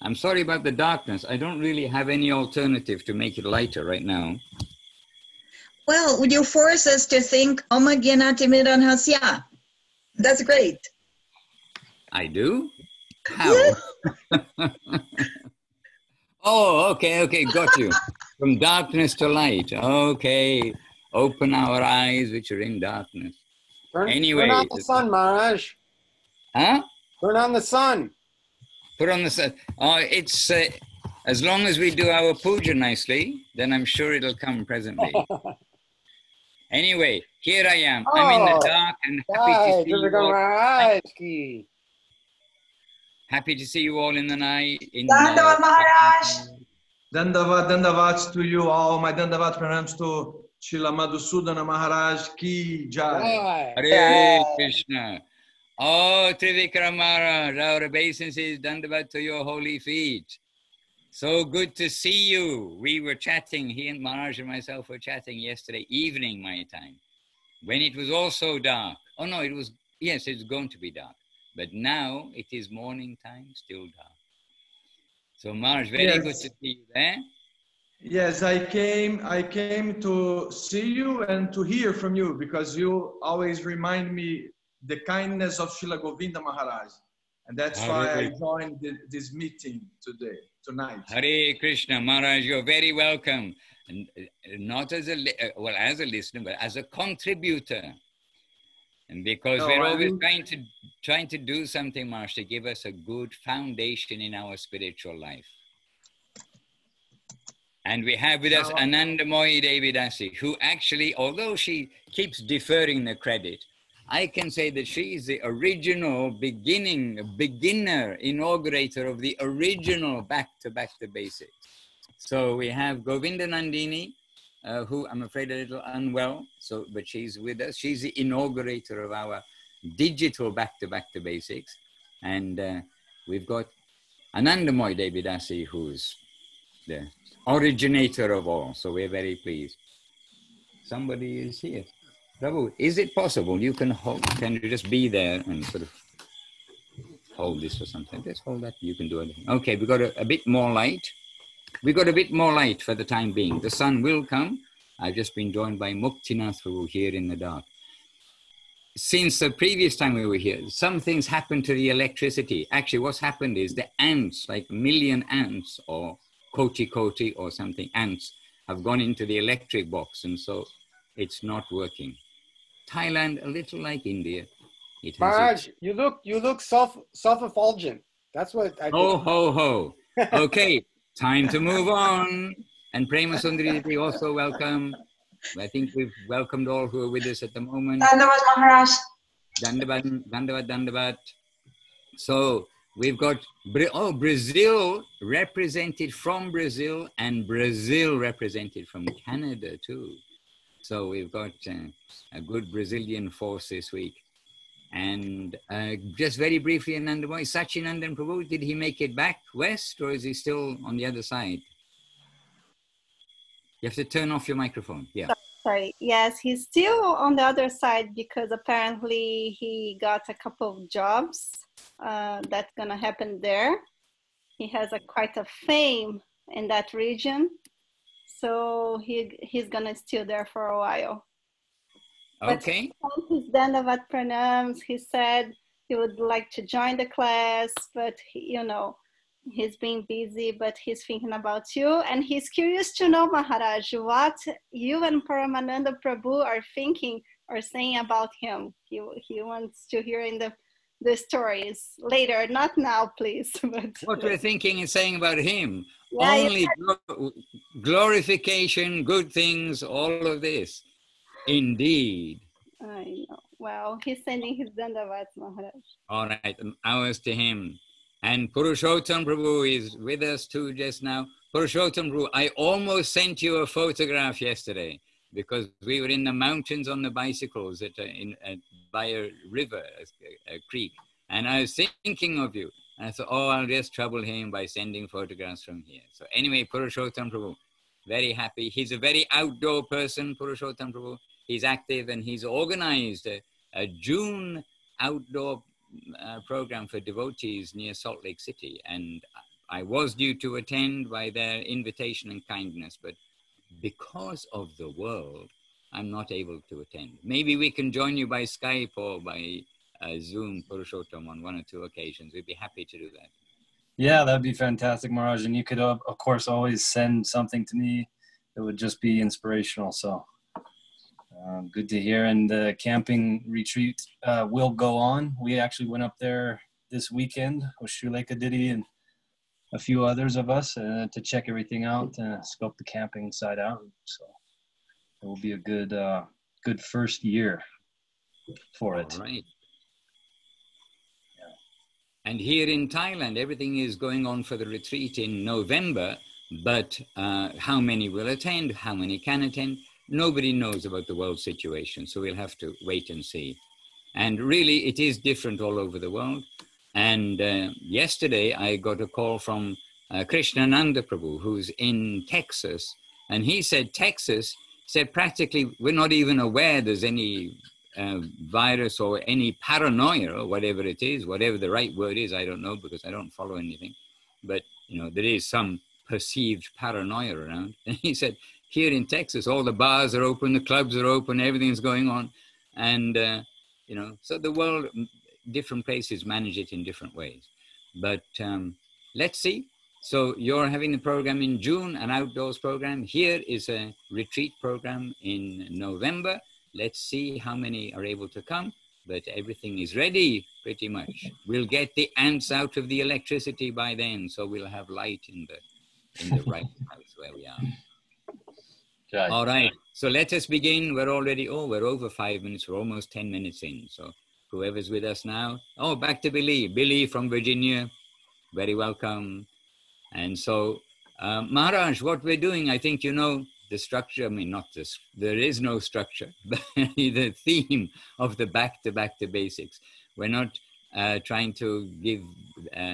I'm sorry about the darkness. I don't really have any alternative to make it lighter right now. Well, would you force us to think Om Gyanati Miranhasya? That's great. I do? How? Yes. Oh, okay, got you. From darkness to light. Okay. Open our eyes which are in darkness. Anyway. Turn on the sun, Maharaj. Huh? Turn on the sun. Put on the sun. Oh, it's as long as we do our puja nicely, then I'm sure it'll come presently. Anyway, here I am. I'm in the dark and happy to see you all. Happy to see you all in the night. Dandavat Maharaj. Dandavat to you all. My Dandavat pranams to Srila Madhusudan Maharaj ki jai. Hare Krishna. Oh, Trivikram Maharaj, our obeisances, Dandavat to your holy feet. So good to see you. We were chatting, he and Maharaj and myself were chatting yesterday evening, my time, when it was also dark. Oh no, yes, it's going to be dark. But now it is morning time, still dark. So Maharaj, very good to see you there. Yes, I came to see you and to hear from you because you always remind me the kindness of Srila Govinda Maharaj. And that's why I joined this meeting tonight. Hare Krishna, Maharaj, you're very welcome. And not as as a listener, but as a contributor. And because we're always trying to do something, Maharaj, to give us a good foundation in our spiritual life. And we have with us Anandamoyi Devidasi, who actually, although she keeps deferring the credit, I can say that she is the original beginner, inaugurator of the original back to basics. So we have Govinda Nandini, who I'm afraid a little unwell, but she's with us. She's the inaugurator of our digital back to basics. And we've got Anandamoyi Devidasi, who's the originator of all. So we're very pleased. Somebody is here. Prabhu, is it possible you can you just be there and sort of hold this or something? Just hold that, you can do anything. Okay, we got a bit more light. We got a bit more light for the time being. The sun will come. I've just been joined by Muktinath Prabhu here in the dark. Since the previous time we were here, some things happened to the electricity. Actually, what's happened is the ants, like a million ants or koti or something, ants have gone into the electric box, and so it's not working. Thailand, a little like India. Maharaj, you look self-effulgent. That's what I think. Ho. Okay, time to move on. And Prema Sundari also welcome. I think we've welcomed all who are with us at the moment. Dandavat Maharaj. Dandavat. So we've got Brazil represented from Brazil, and Brazil represented from Canada too. So we've got a good Brazilian force this week. And just very briefly, Anandamoyi, Sachinandan Prabhu, did he make it back west or is he still on the other side? You have to turn off your microphone. Yeah. Sorry. Yes, he's still on the other side because apparently he got a couple of jobs that's going to happen there. He has quite a fame in that region. So he's going to stay there for a while. Okay. But his Dandavat pranams, he said he would like to join the class, but he's been busy, but he's thinking about you. And he's curious to know, Maharaj, what you and Paramananda Prabhu are thinking or saying about him. He wants to hear in the stories later, not now, please. But what we're thinking and saying about him, yeah, only glorification, good things, all of this. Indeed. I know. Well, he's sending his Dandavat, Maharaj. All right, ours to him. And Purushottam Prabhu is with us too just now. Purushottam Prabhu, I almost sent you a photograph yesterday because we were in the mountains on the bicycles by a river, a creek. And I was thinking of you. And I thought, I'll just trouble him by sending photographs from here. So anyway, Purushottam Prabhu, very happy. He's a very outdoor person, Purushottam Prabhu. He's active and he's organized a June outdoor program for devotees near Salt Lake City, and I was due to attend by their invitation and kindness, but because of the world, I'm not able to attend. Maybe we can join you by Skype or by Zoom, Purushottam, on one or two occasions. We'd be happy to do that. Yeah, that'd be fantastic, Maharaj. And you could, of course, always send something to me that would just be inspirational. So good to hear. And the camping retreat will go on. We actually went up there this weekend with Srila Didi and a few others of us to check everything out, scope the camping side out. So it will be a good first year for it. All right. And here in Thailand, everything is going on for the retreat in November, but how many will attend, how many can attend, nobody knows about the world situation. So we'll have to wait and see. And really, it is different all over the world. And yesterday, I got a call from Krishnananda Prabhu, who's in Texas. And he said, Texas said practically, we're not even aware there's any virus or any paranoia or whatever it is, whatever the right word is, I don't know because I don't follow anything. But, you know, there is some perceived paranoia around. And he said, here in Texas, all the bars are open, the clubs are open, everything's going on. And, you know, so the world, different places manage it in different ways. But let's see. So you're having a program in June, an outdoors program. Here is a retreat program in November. Let's see how many are able to come, but everything is ready pretty much. We'll get the ants out of the electricity by then, so we'll have light in the right house where we are. Okay. All right, so let us begin. We're already, we're over 5 minutes. We're almost 10 minutes in. So whoever's with us now, back to Billy. Billy from Virginia, very welcome. And so, Maharaj, what we're doing, I think you know, the structure, I mean, not this, there is no structure, but the theme of the back to basics. We're not trying to give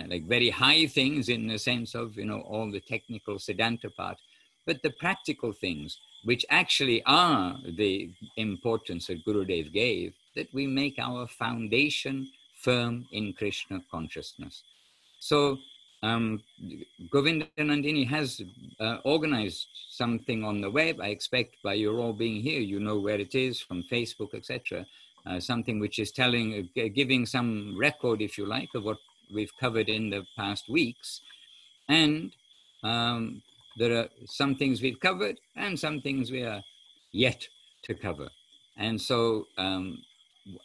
like very high things in the sense of, you know, all the technical Siddhanta part, but the practical things, which actually are the importance that Gurudev gave, that we make our foundation firm in Krishna consciousness. So, Govinda Nandini has organized something on the web. I expect by your all being here, you know where it is, from Facebook, etc. Something which is telling, giving some record, if you like, of what we've covered in the past weeks. And there are some things we've covered and some things we are yet to cover. And so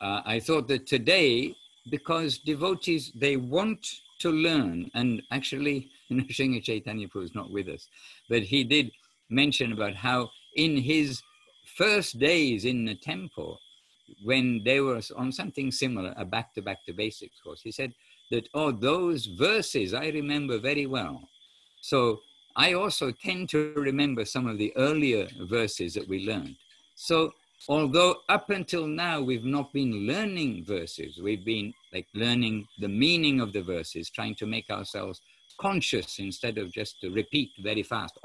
I thought that today, because devotees, they want to learn, and actually, Sri Chaitanya Prabhu is not with us, but he did mention about how in his first days in the temple, when they were on something similar, a back to basics course, he said that, those verses I remember very well. So I also tend to remember some of the earlier verses that we learned. So although up until now, we've not been learning verses, we've been like learning the meaning of the verses, trying to make ourselves conscious instead of just to repeat very fast.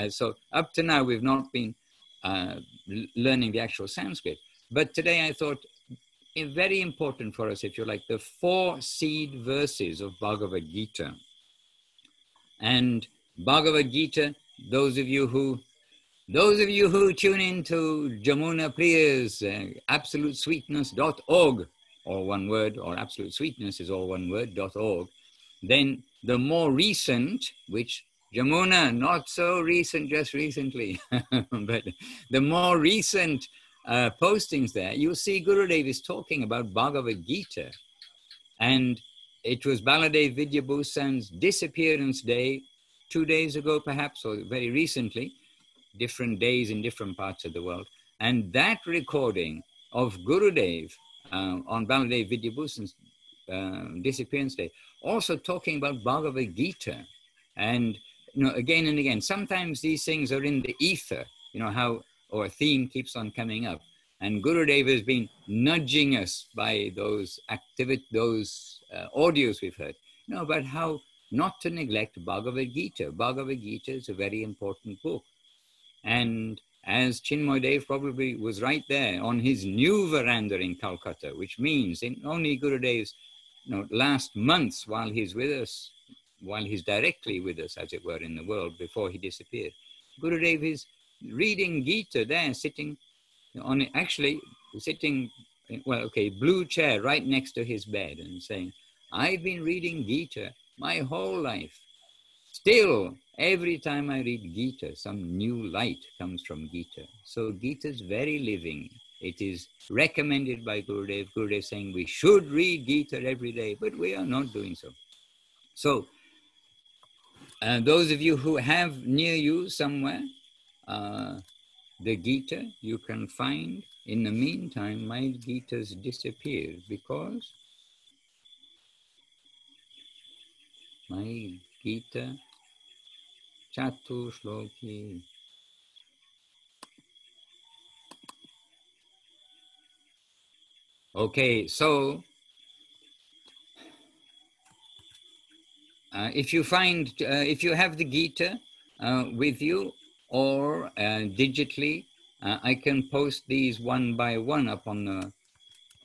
So up to now, we've not been learning the actual Sanskrit. But today I thought it's very important for us, if you like, the 4 seed verses of Bhagavad-gītā. And Bhagavad-gītā, those of you who tune into Jamuna Priya's absolutesweetness.org, all one word, or Absolute Sweetness is all one word, .org, then the more recent, which Jamuna, not so recent, just recently, but the more recent postings there, you'll see Gurudev is talking about Bhagavad-gītā. And it was Baladev Vidyabhusan's disappearance day 2 days ago, perhaps, or very recently, different days in different parts of the world. And that recording of Gurudev on Baladev Vidyabhusan's disappearance day, also talking about Bhagavad-gītā. And, you know, again and again, sometimes these things are in the ether, you know, how, or a theme keeps on coming up. And Gurudev has been nudging us by those audios we've heard, you know, about how not to neglect Bhagavad-gītā. Bhagavad-gītā is a very important book. And as Chinmoy probably was right there on his new veranda in Calcutta, which means in only Gurudev's last months while he's with us, while he's directly with us, as it were, in the world before he disappeared. Gurudev is reading Gita there, sitting on, blue chair right next to his bed and saying, I've been reading Gita my whole life. Still, every time I read Gita, some new light comes from Gita. So Gita is very living. It is recommended by Gurudev. Gurudev saying we should read Gita every day, but we are not doing so. So, those of you who have near you somewhere, the Gita you can find. In the meantime, my Gita's disappeared because my Gita, Chatur-sloki. Okay, so if you have the Gita with you or digitally, I can post these one by one up on the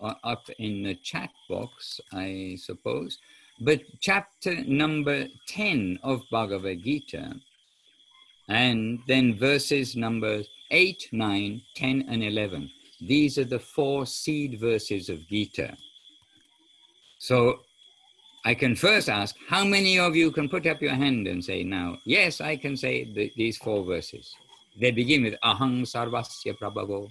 up in the chat box, I suppose. But chapter number 10 of Bhagavad-gītā, and then verses number 8, 9, 10, and 11. These are the 4 seed verses of Gita. So I can first ask, how many of you can put up your hand and say now, yes, I can say these 4 verses. They begin with Aham Sarvasya Prabhavo.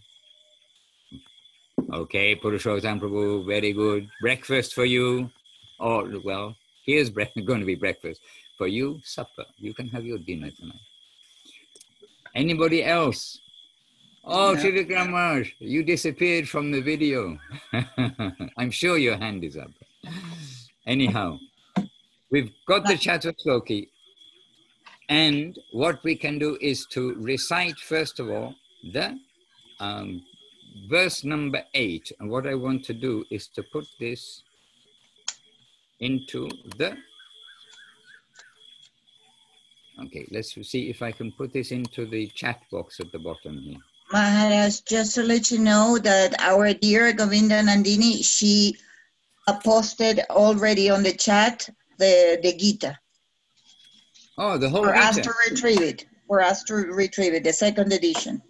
Okay, Purushottam Prabhu, very good. Breakfast for you. Or, well, here's going to be breakfast. For you, supper. You can have your dinner tonight. Anybody else? Oh, Trivikram Maharaj, you disappeared from the video. I'm sure your hand is up. Anyhow, we've got the Chatur-sloki. And what we can do is to recite, first of all, the verse number 8. And what I want to do is to put this into the... Okay, let's see if I can put this into the chat box at the bottom here. Maharaj, just to let you know that our dear Govinda Nandini, she posted already on the chat the Gita. Oh, the whole For Gita. us to retrieve it. For us to retrieve it, the 2nd edition.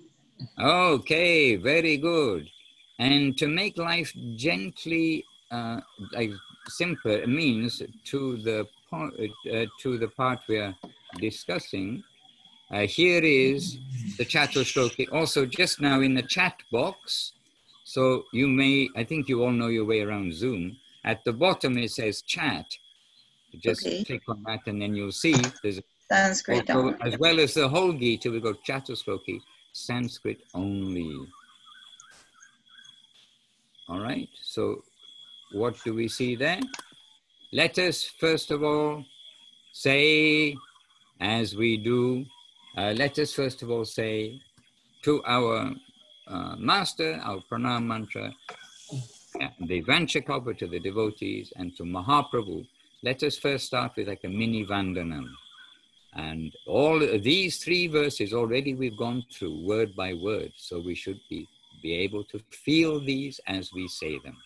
Okay, very good. And to make life gently simpler means to the part we are discussing. Here is the Chatur-sloki, also just now in the chat box. So you may, I think you all know your way around Zoom. At the bottom it says chat. Just click on that and then you'll see there's Sanskrit also, only. as well as the whole Gita, we've got Chatur-sloki, Sanskrit only. All right, so what do we see there? Let us first of all say, as we do, let us first of all say to our master, our pranam mantra, the Vanchakalpa to the devotees, and to Mahaprabhu. Let us first start with like a mini Vandanam. And all these 3 verses already we've gone through word by word, so we should be able to feel these as we say them.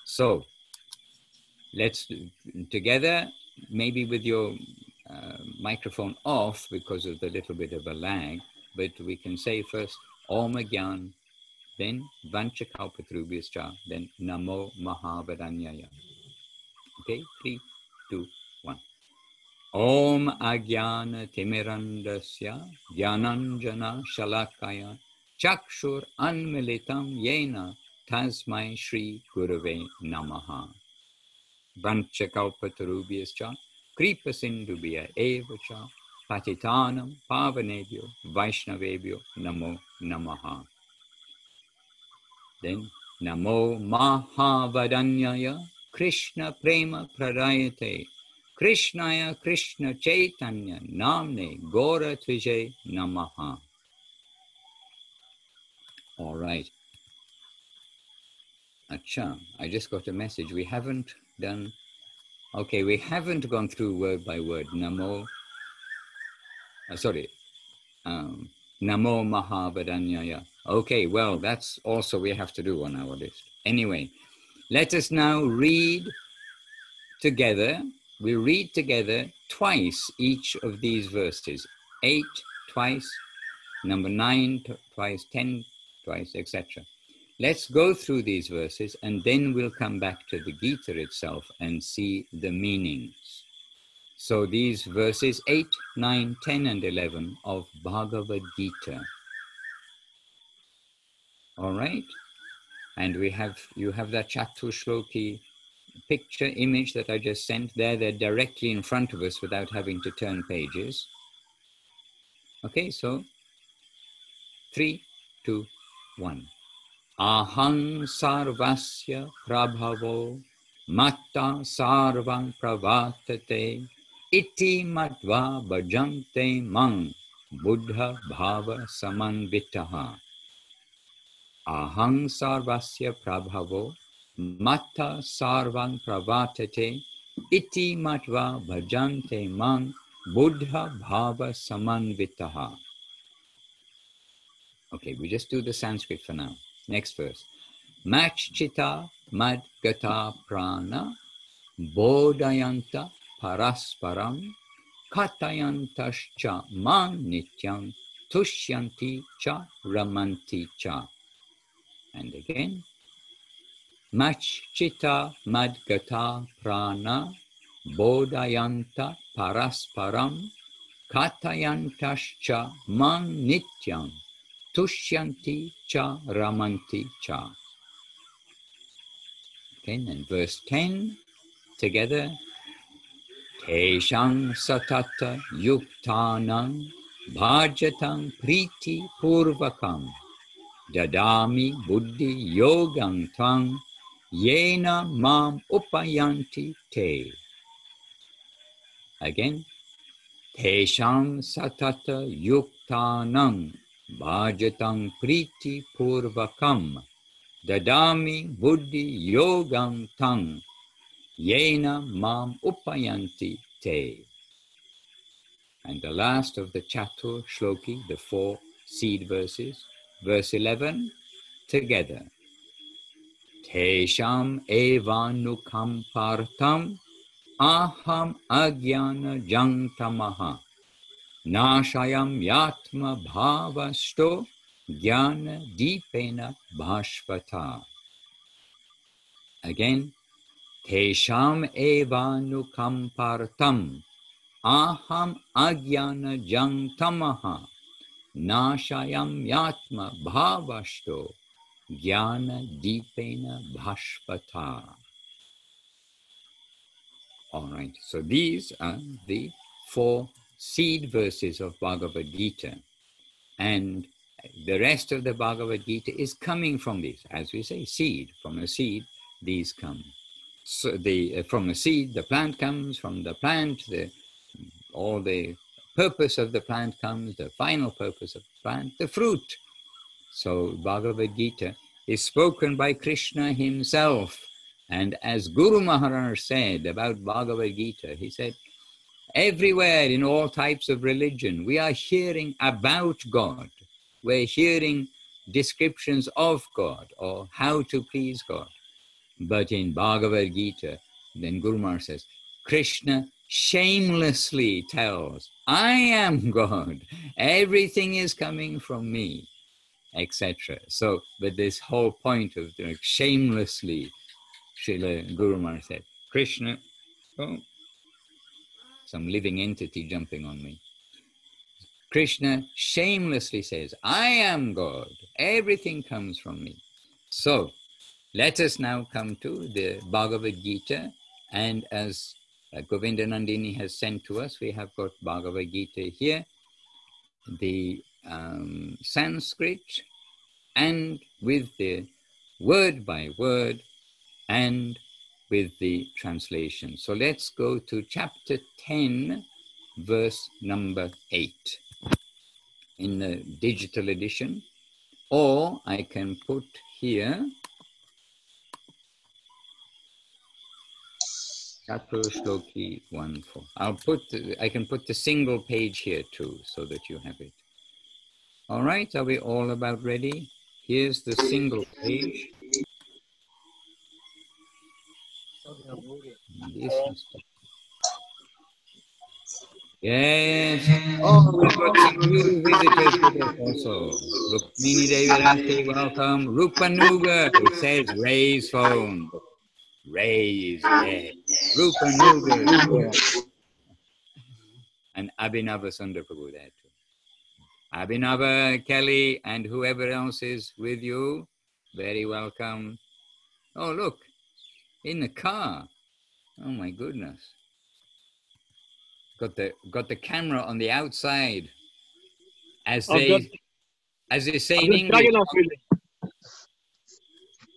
So let's together, maybe with your microphone off because of the little bit of a lag, but we can say first Om Agyan, then Vanchakalpatarubhyascha, then Namo Mahavadanyaya. Okay, 3, 2, 1. Om Agyana Timirandasya Dhyananjana Shalakaya Chakshur Anmilitam Yena Tasmai Shri Gurave Namaha. Vanchakalpatarubhyascha Kripa Sindhubhya Evacha Patitanam Pavanebhyo Vaishnavebhyo Namo Namaha. Then Namo Mahavadanyaya Krishna Prema Pradayate Krishnaya Krishna Chaitanya Namne Gora Tvijay Namaha. All right. Acha, I just got a message. We haven't done... Okay, we haven't gone through word by word. Namo... Namo Mahavadanyaya. Okay, well, that's also we have to do on our list. Anyway, let us now read together. We read together twice each of these verses. 8 twice, number 9 twice, 10 twice, etc. Let's go through these verses and then we'll come back to the Gita itself and see the meanings. So these verses 8, 9, 10 and 11 of Bhagavad-gītā. All right? And you have that Chatur-sloki picture, image that I just sent there. They're directly in front of us without having to turn pages. Okay, so 3, 2, 1. Aham sarvasya prabhavo matta sarvam pravartate iti matva bhajante mang buddha bhava samanvitaha. Aham sarvasya prabhavo matta sarvam pravartate iti matva bhajante mang buddha bhava samanvitaha. Okay, we just do the Sanskrit for now. Next verse. Machchita madgata prana bodhayanta parasparam katayantascha man nityam tushyanti cha ramanti cha. And again. Machchita madgata prana bodhayanta parasparam katayantascha man nityam tushyanti cha ramanti cha. Okay, and verse 10 together. Teshang satata yuktanam bhajatang priti purvakam dadami buddhi yogam tang yena mam upayanti te. Again. Teshang satata yuktanam bhajatang priti purvakam dadami buddhi yogam tang yena mam upayanti te. And the last of the Chatur-sloki, the 4 seed verses, verse 11, together. Tesham evanukam partam aham agyana jantamaha nashayam yatma bhavasto jnana dipena bhashvata. Again. Tesham evanukam partam aham agyana jantamaha nashayam yatma bhavasto jnana dipena bhashvata. All right, so these are the 4 seed verses of Bhagavad-gītā. And the rest of the Bhagavad-gītā is coming from these. As we say, seed. From a seed, these come. So from a seed, the plant comes. From the plant, all the purpose of the plant comes. The final purpose of the plant, the fruit. So Bhagavad-gītā is spoken by Krishna himself. And as Guru Maharaj said about Bhagavad-gītā, he said, everywhere in all types of religion, we are hearing about God. We're hearing descriptions of God or how to please God. But in Bhagavad-gītā, then Guru Maharaj says, Krishna shamelessly tells, I am God. Everything is coming from me, etc. So, but this whole point of shamelessly, Srila Guru Maharaj said, Krishna, oh, some living entity jumping on me. Krishna shamelessly says, I am God. Everything comes from me. So, let us now come to the Bhagavad-gītā. And as Govinda Nandini has sent to us, we have got Bhagavad-gītā here, the Sanskrit, and with the word by word, and with the translation. So let's go to chapter 10, verse number 8 in the digital edition, or I can put here Chatur-sloki 1.4. I can put the single page here too, so that you have it. All right, are we all about ready? Here's the single page. Yes. Oh, we've got some new visitors with us also. Rukmini Devirati, welcome. Rupanuga, it says Ray's phone. Ray is there. Rupanuga. And Abhinava Sundar Prabhu there too. Abhinava, Kelly, and whoever else is with you, very welcome. Oh, look, in the car. Oh my goodness. Got the camera on the outside. As they say in English.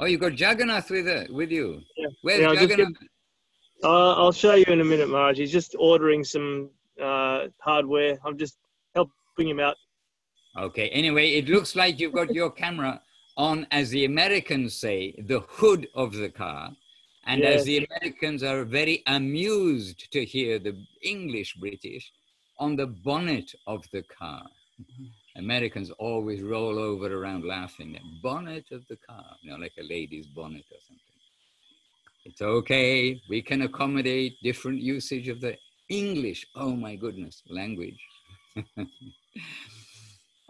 Oh, you got Jagannath with you? Yeah. Where's yeah, Jagannath? I'll show you in a minute, Maharaj. He's just ordering some hardware. I'm just helping him out. Okay, anyway, it looks like you've got your camera on, as the Americans say, the hood of the car. And Yes. as the Americans are very amused to hear the English British, on the bonnet of the car. Americans always roll over around laughing. The bonnet of the car, you know, like a lady's bonnet or something. It's okay. We can accommodate different usage of the English, oh my goodness, language.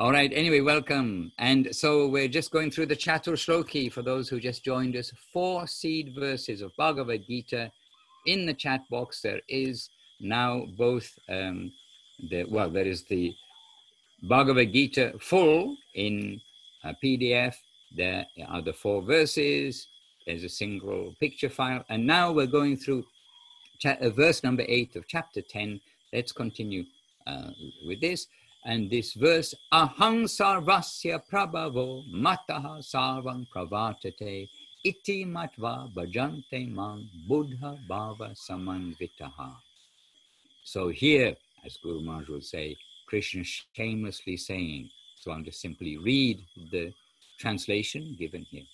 All right, anyway, welcome. And so we're just going through the Chatur-sloki for those who just joined us. 4 seed verses of Bhagavad-gītā. In the chat box, there is now both, there is the Bhagavad-gītā full in a PDF. There are the 4 verses. There's a single picture file. And now we're going through verse number 8 of chapter 10. Let's continue with this. And this verse, Ahang sarvasya prabhavo mataha sarvam pravartate iti matva bhajante mang buddha bhava samanvitaha. So here, as Guru Maharaj would say, Krishna shamelessly saying, so I'll just simply read the translation given here.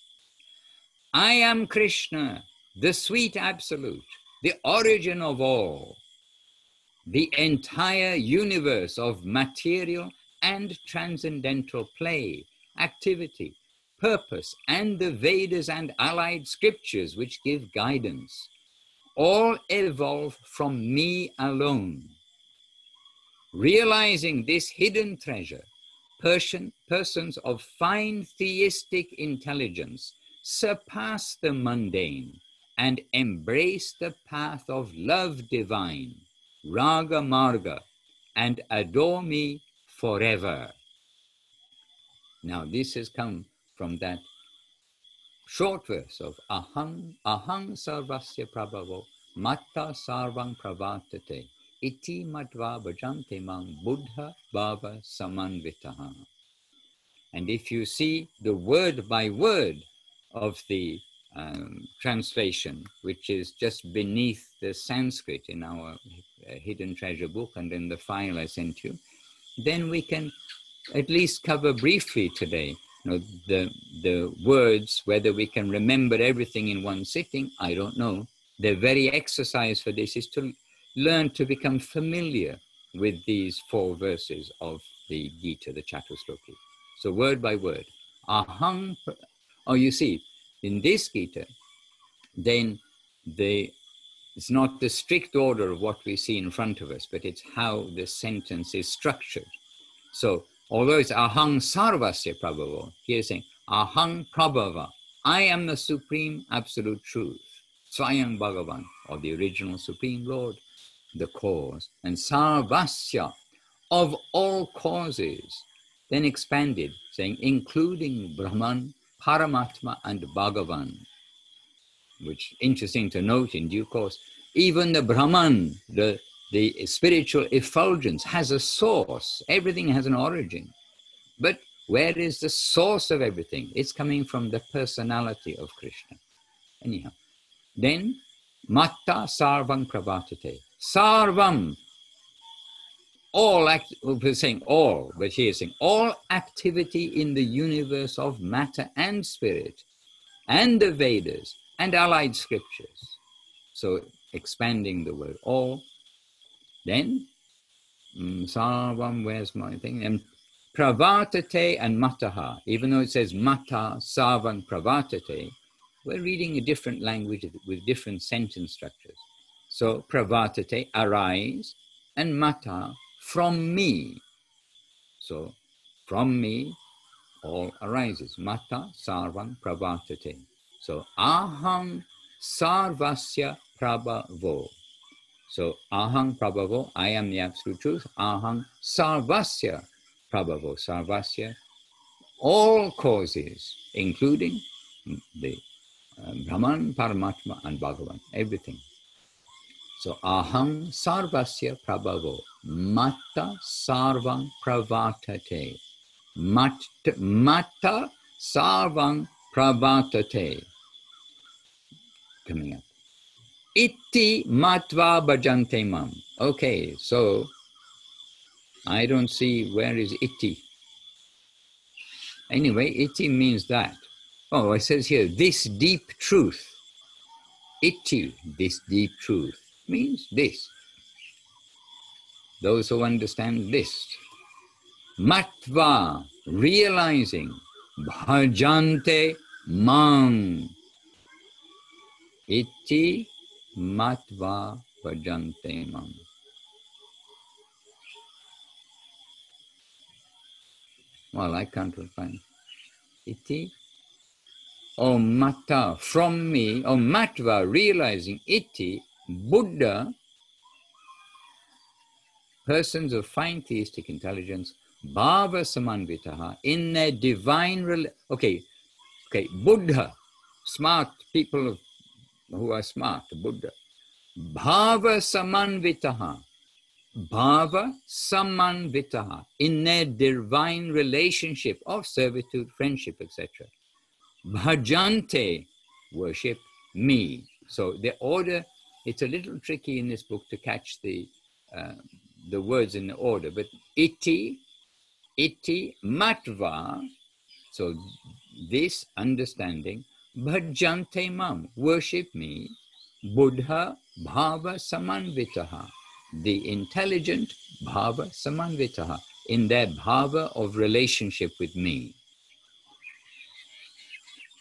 I am Krishna, the sweet absolute, the origin of all. The entire universe of material and transcendental play, activity, purpose, and the Vedas and allied scriptures which give guidance, all evolve from me alone. Realizing this hidden treasure, persons of fine theistic intelligence surpass the mundane and embrace the path of love divine, Raga Marga, and adore me forever. Now this has come from that short verse of Ahang sarvasya prabhavo matta sarvam pravartate iti matva bhajante mang buddha bhava samanvitaha. And if you see the word by word of the translation, which is just beneath the Sanskrit in our hidden treasure book and in the file I sent you, then we can at least cover briefly today, you know, the words. Whether we can remember everything in one sitting, I don't know. The very exercise for this is to learn to become familiar with these 4 verses of the Gita, the Chatur-sloki. So word by word. Ahang, oh, you see, in this Gita, then it's not the strict order of what we see in front of us, but it's how the sentence is structured. So, although it's Ahang sarvasya prabhavo, here is saying Ahang prabhava, I am the supreme absolute truth, Swayam Bhagavan, or the original supreme Lord, the cause, and sarvasya, of all causes, then expanded, saying including Brahman, Paramatma, and Bhagavan, which interesting to note in due course. Even the Brahman, the spiritual effulgence, has a source. Everything has an origin. But where is the source of everything? It's coming from the personality of Krishna. Anyhow, then, Matta Sarvam Pravartate. Sarvam, all, we're saying all, but here is saying all activity in the universe of matter and spirit, and the Vedas and allied scriptures. So expanding the word all. Then, Sarvam, where's my thing? And pravartate and mataha. Even though it says mata sarvam pravartate, we're reading a different language with different sentence structures. So pravartate, arise, and mata, from me. So from me, all arises. Mata sarvam pravartate. So aham sarvasya prabhavo. So aham prabhavo, I am the absolute truth. Aham sarvasya prabhavo. Sarvasya, all causes, including the Brahman, Paramatma, and Bhagavan, everything. So aham sarvasya prabhavo. Mata sarvam pravartate. Mata sarvam pravartate. Coming up. Iti matva bhajante mam. Okay, so I don't see where is iti. Anyway, iti means that. Oh, it says here, this deep truth. Iti, this deep truth, means this. Those who understand this. Matva, realizing. Bhajante mam. Iti matva bhajante mam. Well, I can't find iti. Oh, mata, from me. Oh, matva, realizing. Iti, Buddha, persons of fine theistic intelligence, bhava samanvitaha, in their divine, okay, Buddha, smart people who are smart, Buddha. Bhava samanvitaha, bhava samanvitaha, in their divine relationship of servitude, friendship, etc. Bhajante, worship me. So the order, it's a little tricky in this book to catch the words in the order, but iti, matva, so this understanding, bhajante mam, worship me, buddha bhava samanvitaha, the intelligent bhava samanvitaha, in their bhava of relationship with me.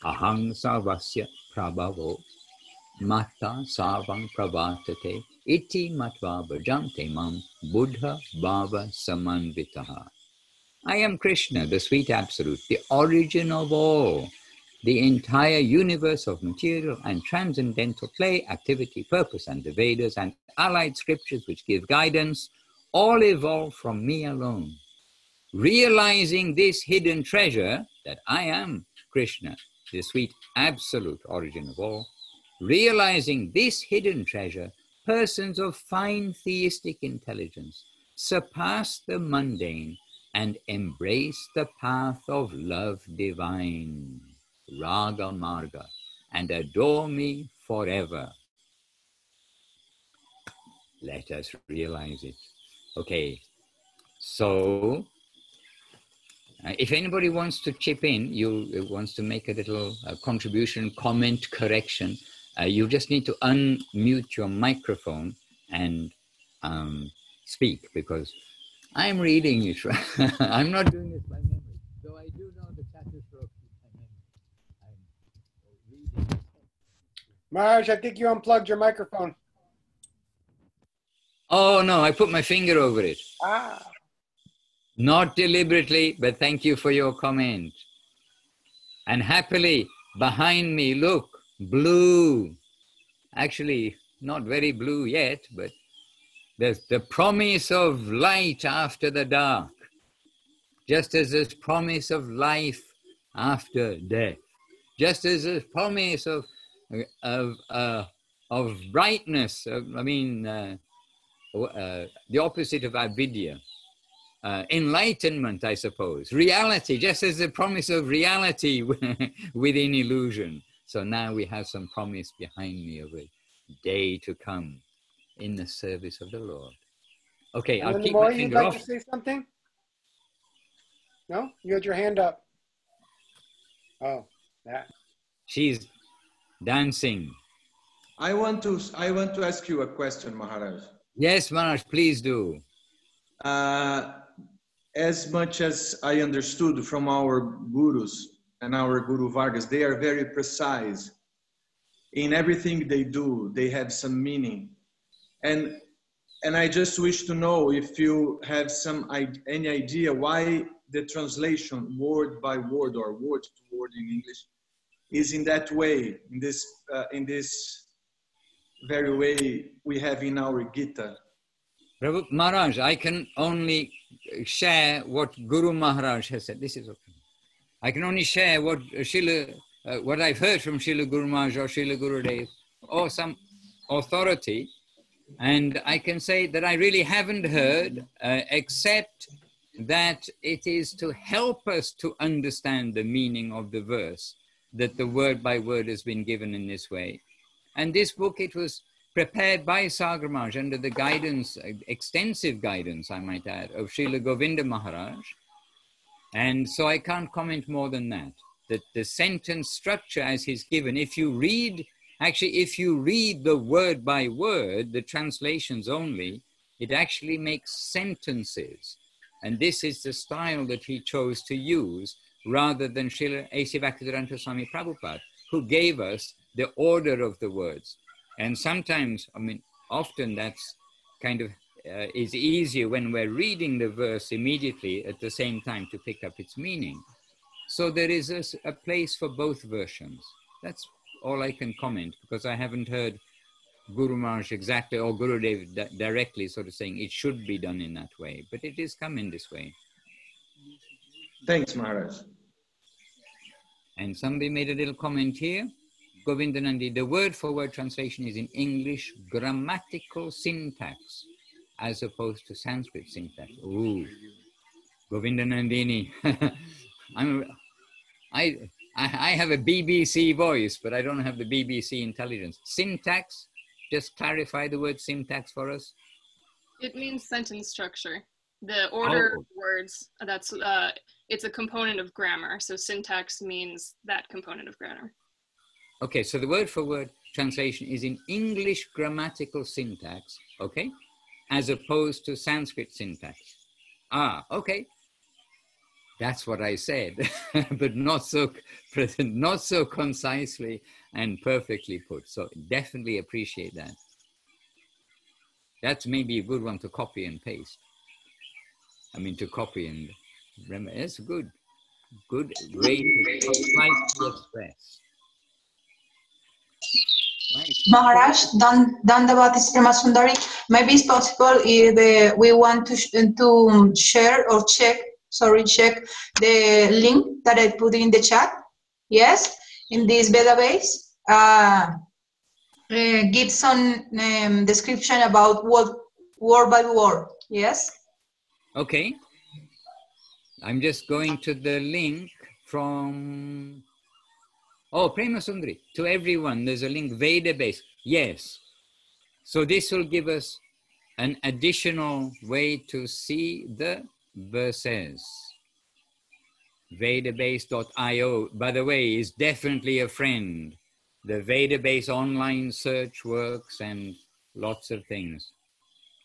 Aham sarvasya prabhavo, mata sarvam pravartate, iti matva bhajante mam, buddha bhava samanvitaha. I am Krishna, the sweet absolute, the origin of all. The entire universe of material and transcendental play, activity, purpose, and the Vedas and allied scriptures which give guidance, all evolve from me alone. Realizing this hidden treasure, that I am Krishna, the sweet absolute origin of all, realizing this hidden treasure, persons of fine theistic intelligence surpass the mundane and embrace the path of love divine, Raga Marga, and adore me forever. Let us realize it. Okay, so if anybody wants to chip in, wants to make a little contribution, comment, correction, you just need to unmute your microphone and speak, because I'm reading it. I'm not doing it by memory. So I do know the Chatur-sloki by memory. I'm reading. Maharaj, I think you unplugged your microphone. Oh, no, I put my finger over it. Ah. Not deliberately, but thank you for your comment. And happily, behind me, look, blue. Actually, not very blue yet, but there's the promise of light after the dark. Just as there's promise of life after death. Just as there's promise of brightness, the opposite of avidya. Enlightenment, I suppose. Reality, just as the promise of reality within illusion. So now we have some promise behind me of a day to come in the service of the Lord. Okay, I'll keep my finger off. You'd like to say something? No? You had your hand up. Oh, that. She's dancing. I want to ask you a question, Maharaj. Yes, Maharaj, please do. as much as I understood from our gurus and our Guru Vargas, they are very precise. In everything they do, they have some meaning. And I just wish to know if you have any idea why the translation word by word or word to word in English is in that way, in this very way we have in our Gita. Prabhu Maharaj, I can only share what Guru Maharaj has said. This is okay. I can only share what what I've heard from Srila Guru Maharaj or Srila Gurudev or some authority, and I can say that I really haven't heard except that it is to help us to understand the meaning of the verse that the word by word has been given in this way. And this book, it was prepared by Sagar Maharaj under the guidance, extensive guidance, I might add, of Srila Govinda Maharaj. And so I can't comment more than that. That the sentence structure as he's given, if you read the word by word, the translations only, it actually makes sentences. And this is the style that he chose to use, rather than Srila A.C. Bhaktivedanta Swami Prabhupada, who gave us the order of the words. And sometimes, I mean, often that's kind of is easier when we're reading the verse immediately at the same time to pick up its meaning. So there is a place for both versions. That's all I can comment, because I haven't heard Guru Maharaj exactly, or Gurudev directly sort of saying it should be done in that way, but it is come in this way. Thanks, Maharaj. And somebody made a little comment here. Govindanandi, the word for word translation is in English grammatical syntax as opposed to Sanskrit syntax. Ooh, Govindanandini. I have a BBC voice, but I don't have the BBC intelligence. Syntax, just clarify the word syntax for us. It means sentence structure. The order of words, that's it's a component of grammar. So syntax means that component of grammar. Okay, so the word for word translation is in English grammatical syntax, okay, as opposed to Sanskrit syntax. Ah, okay. That's what I said, but not so concisely and perfectly put. So definitely appreciate that. That's maybe a good one to copy and paste. I mean, to copy and remember. That's good way to express. Right. Maharaj, Dandavati Sundari, maybe it's possible if we want to share or check the link that I put in the chat. Yes, in this database, give some description about what word by word. Yes. Okay. I'm just going to the link from. Oh, Prema Sundari, to everyone, there's a link, Veda base. Yes. So this will give us an additional way to see the verses. Vedabase.io, by the way, is definitely a friend. The Vedabase online search works and lots of things.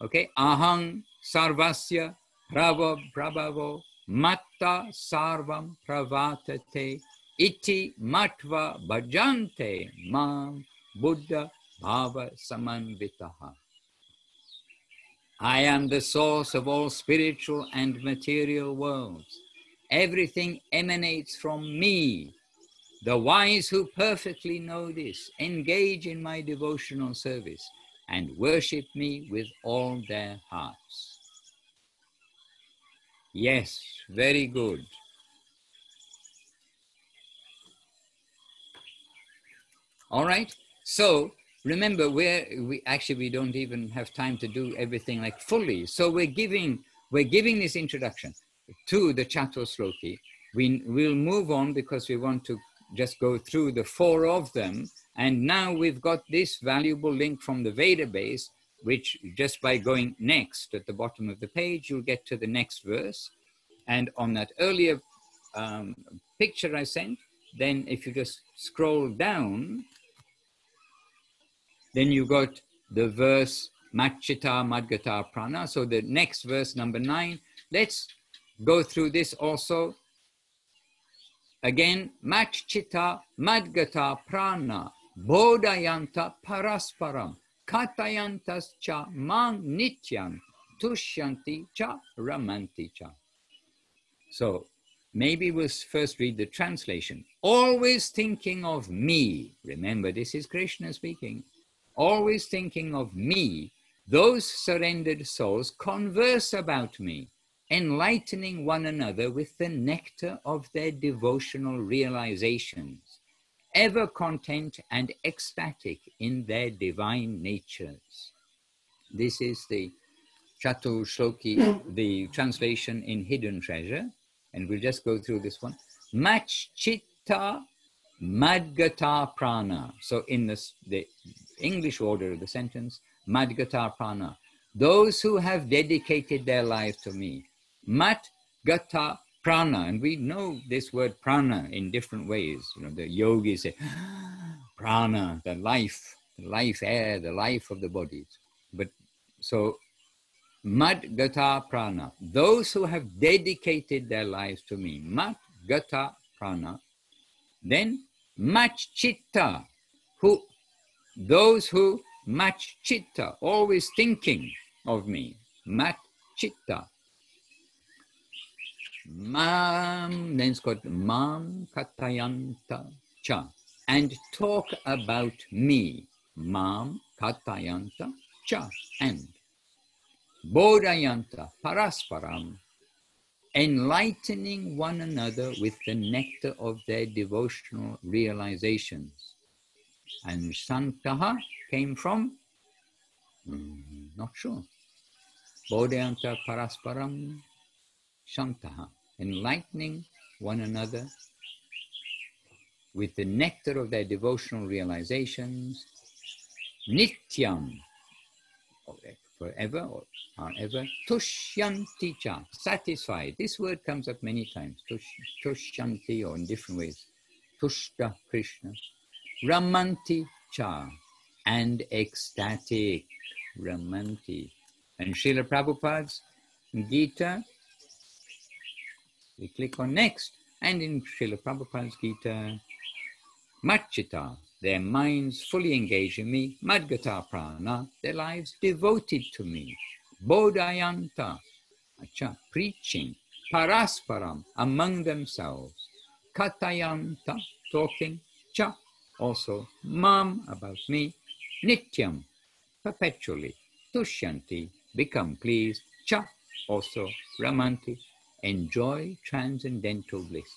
Okay, Ahang Sarvasya Prabhavo Matta Sarvam Pravartate Iti Matva Bhajante Mam Buddha Bhava Samanvitaha. I am the source of all spiritual and material worlds. Everything emanates from me. The wise who perfectly know this engage in my devotional service and worship me with all their hearts. Yes, very good. All right. So remember, we don't even have time to do everything like fully. So we're giving this introduction to the Chatur-sloki. We'll move on because we want to just go through the 4 of them. And now we've got this valuable link from the Veda base, which just by going next at the bottom of the page, you'll get to the next verse. And on that earlier picture I sent, then if you just scroll down, then you got the verse Machita Madgata Prana. So the next verse, number 9, let's go through this also. Again, Machchita Madgata Prana Bodhayanta Parasparam Katayantas cha Mang Nityam Tushyanti cha Ramanti cha. So maybe we'll first read the translation. Always thinking of me. Remember, this is Krishna speaking. Always thinking of me, those surrendered souls converse about me, enlightening one another with the nectar of their devotional realizations, ever content and ecstatic in their divine natures. This is the Chatur-sloki, the translation in Hidden Treasure, and we'll just go through this one. Machchitta Madgata Prana. So in the English order of the sentence, Madgata Prana, those who have dedicated their life to me. Madgata Prana, and we know this word prana in different ways. You know, the yogis say, prana, the life air, the life of the bodies. But so, Madgata Prana, those who have dedicated their lives to me. Madgata Prana. Then Machchitta, those who Machchitta, always thinking of me. Machchitta. Mam, then it's got Mam Katayanta Cha, and talk about me. Mam Katayanta Cha, and Bodhayanta Parasparam, enlightening one another with the nectar of their devotional realizations. And Santaha came from? Not sure. Bodhayanta Parasparam Shantaha, enlightening one another with the nectar of their devotional realizations. Nityam, forever or ever. Tushyanti cha, satisfied. This word comes up many times. Tushyanti, or in different ways. Tushta, Krishna. Ramanti cha, and ecstatic. Ramanti. And Srila Prabhupada's Gita, we click on next, and in Srila Prabhupada's Gita, Machchita, their minds fully engaged in me. Madgata Prana, their lives devoted to me. Bodhayanta, preaching. Parasparam, among themselves. Katayanta, talking. Cha, also. Mam, about me. Nityam, perpetually. Tushyanti, become pleased. Cha, also. Ramanti, enjoy transcendental bliss.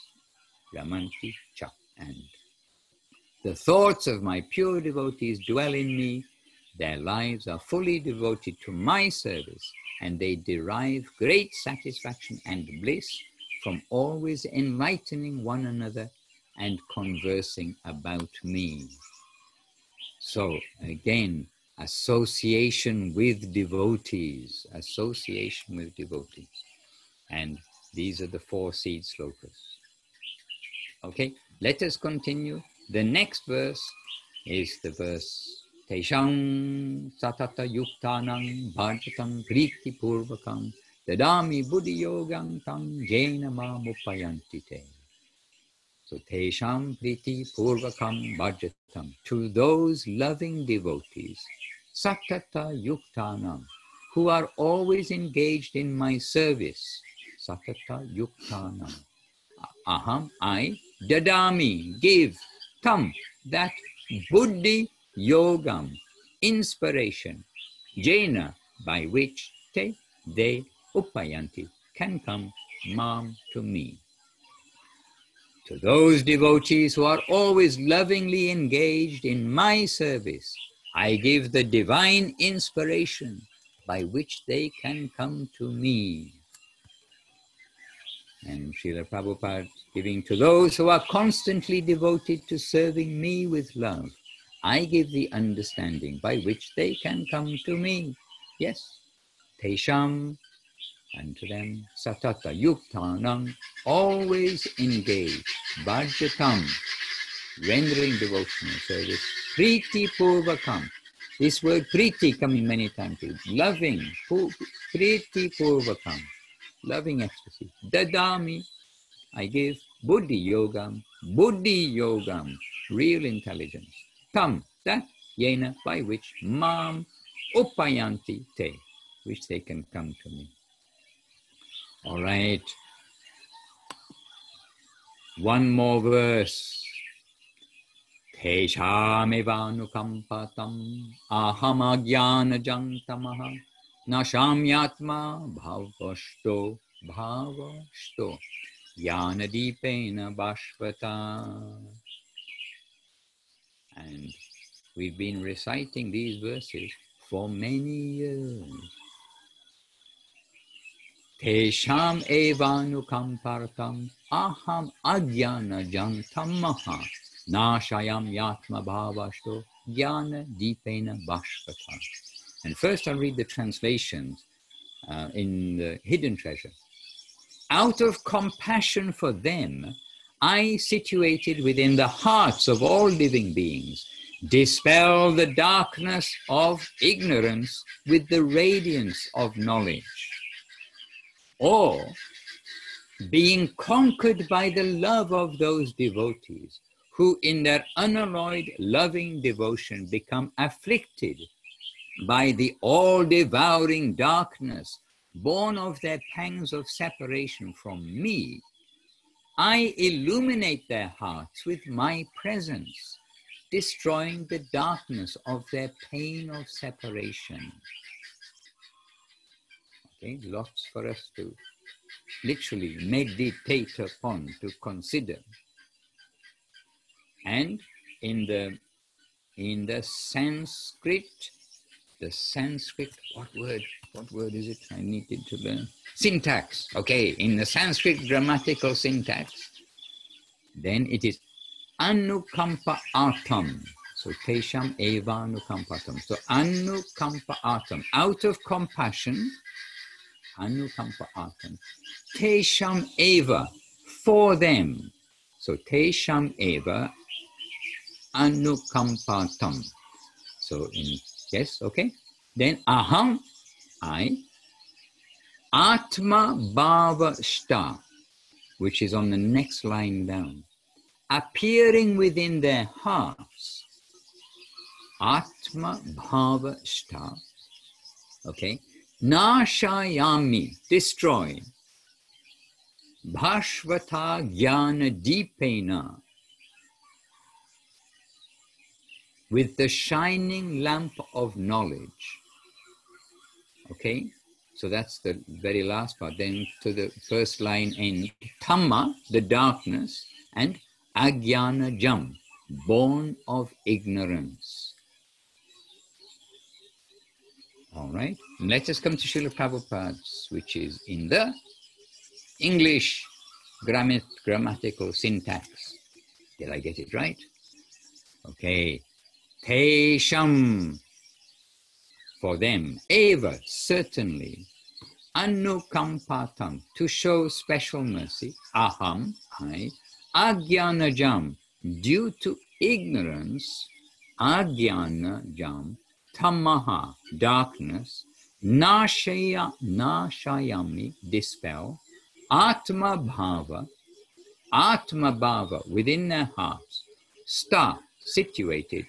Ramanti cha, and the thoughts of my pure devotees dwell in me. Their lives are fully devoted to my service, and they derive great satisfaction and bliss from always enlightening one another and conversing about me. So again, association with devotees, association with devotees. And these are the 4 seed slokas. Okay, let us continue. The next verse is the verse Tesham satata yuktanam bhartatam priti purvakam dadami buddhi yogam tam jena mamupayanti te. So Tesham priti purvakam bhartatam, to those loving devotees, satata yuktanam, who are always engaged in my service. Satata yuktanam. Aham, I, dadami, give, tam, that buddhi yogam, inspiration, jena, by which they upayanti, can come, mam, to me. To those devotees who are always lovingly engaged in my service, I give the divine inspiration by which they can come to me. And Srila Prabhupada giving to those who are constantly devoted to serving me with love, I give the understanding by which they can come to me. Yes, Tesham, and to them, Satata Yuktanam, always engaged, Bhajatam, rendering devotional service, Priti Purvakam. This word Priti coming many times, loving, Priti Purvakam. loving ecstasy. Dadami, I give. Buddhi yogam, real intelligence. Tam, that, yena, by which, mam, upayanti te, which they can come to me. All right. One more verse. Teshamevanukampatam aham agyana jantamaha nashamyatma bhavashto yana deepena bhashvata. And we've been reciting these verses for many years. Tesham evanukampartam aham agyana jantamaha nashayam yatma bhavashto jnana deepena bhashvata. And first I'll read the translations in the Hidden Treasure. Out of compassion for them, I, situated within the hearts of all living beings, dispel the darkness of ignorance with the radiance of knowledge. Or, being conquered by the love of those devotees who in their unalloyed loving devotion become afflicted by the all-devouring darkness born of their pangs of separation from me, I illuminate their hearts with my presence, destroying the darkness of their pain of separation. Okay, lots for us to literally meditate upon, to consider. And in the Sanskrit, what word is it I needed to learn? Syntax, okay, in the Sanskrit grammatical syntax, then it is anukampa atam. So tesham eva anukampatam. So anukampa atam, out of compassion, anukampa atam. Tesham eva, for them. So tesham eva anukampatam. So in, yes, okay. Then aham, I, atma bhava shta, which is on the next line down, appearing within their hearts. Atma bhava shta, okay. Nashayami, destroy. Bhashvata jnana deepena, with the shining lamp of knowledge. Okay, so that's the very last part. Then to the first line in Tamma, the darkness, and Agyana Jam, born of ignorance. All right, let us come to Srila Prabhupada's, which is in the English grammatical syntax. Did I get it right? Okay. Tesham, for them, eva, certainly, anukampatam, to show special mercy, aham, I, agyanajam, due to ignorance, agyanajam, tamaha, darkness, nashayami, dispel, atma bhava, within their hearts, sta, situated,